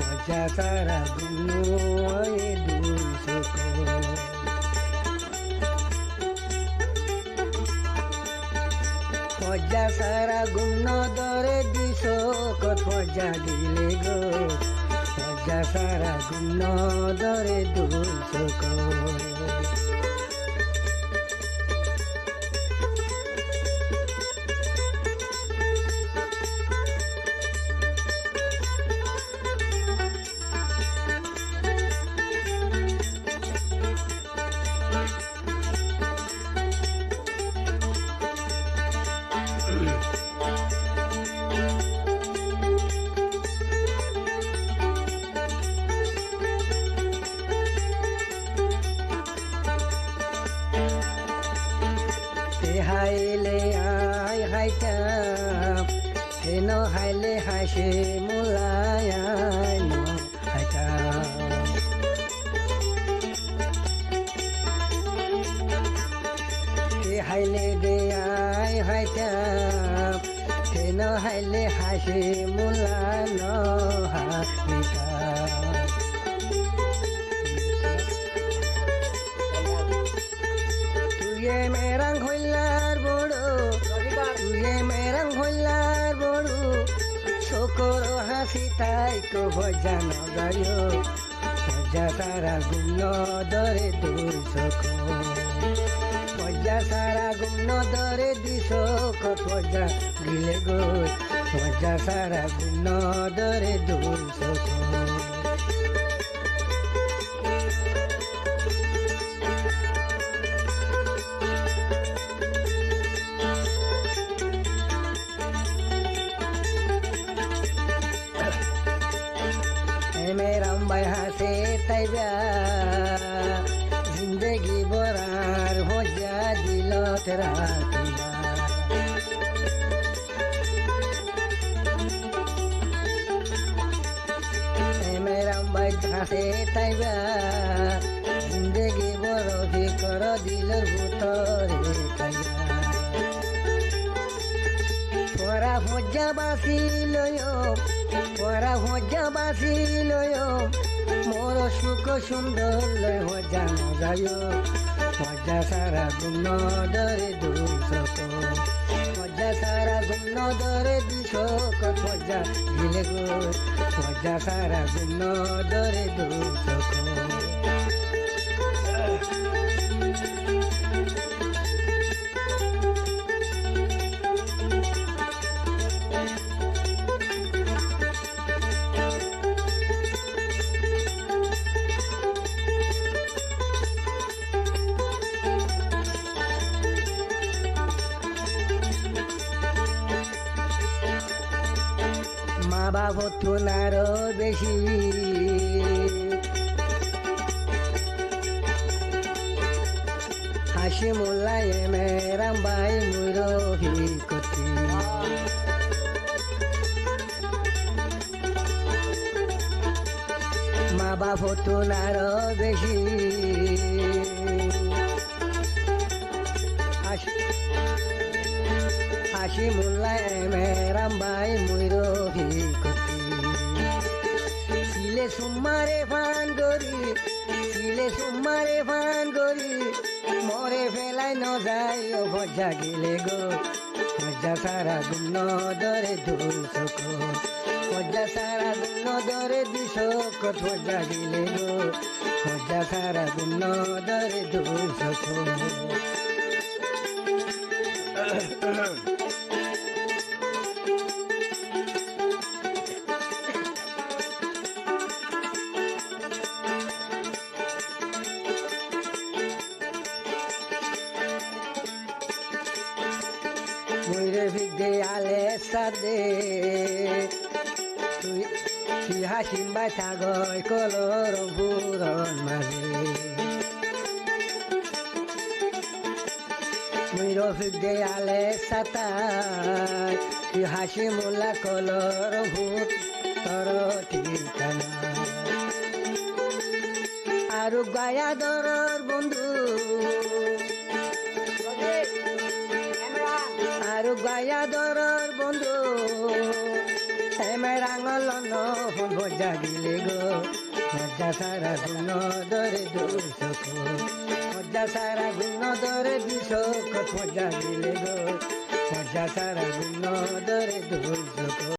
মজা সারা গুণ দুশো মজা সারা গুণ দরে দুশো কত মজা দিলে গো মজা সারা গুণ দরে দুশো হাইলে আই হাইতাম হেন হাইলে হাসে মুলায় হাইতাম হাইলে দে আই হাইতাম হেন হাইলে হাসে মুলায় হাইতাম তুই মেরাং হইলার বড় তুই মেরাং হইলার বড় শোকর হাসি তাই তো ভজা নগাড়িও ভজা সারা গুণ দরে দূর শোক ভজা সারা গুণ দরে দিশোক ভজা গিলে গো ভজা সারা গুণ দরে দূর শোক মেরাম ভাই হাসে তাইবা জিন্দগি বরার ভজা দিল তেরা মেরাম ভাই হাসে তাইবা জিন্দগি বড় ভিকর দিল ভূতরে তাইবা পরা ভজা বাসিল পরা ভজা বাসিল মোর সুখ সুন্দর লয় ভজা নজায় ভজা সারা গুণ দরে দুশক ভজা সারা গুণ দরে দুশক ভজা গিলে গো ভজা সারা গুণ দরে দুশক মা বাপ তুনার বেশি হাসি মোল্লায় মেরাম বাই মুরহি কতি মা বাপ তুনার বেশি হাসি মোল্লায় মেরাম বাই মুরহি কতি সিলে সুমারে ফান গরি সিলে সুমারে ফান গরি মরে ফেলাই ন যায় ভজা গেলে গো ভজা সারা গুণ দরে দুশক ভজা সারা গুণ দরে দুশক ভজা গেলে গো ভজা সারা গুণ দরে দুশক মুইরে ভিগে আলে সাদে তুই হাসিম বাই থাগয় কলর পুরন মাঝে মুইর ভিগে আলে সাতায় তুই হাসি মোলা কলর ভূত তর ঠিকানা আর গায়া দরর বন্ধু আর গায়া দরর বন্ধু রাঙল নহন ভজা গিলে গো মজা সারা গুণ দরে দুশক মজা সারা গুণ দরে দুশক মজা গিলে গো মজা সারা গুণ দরে দুশক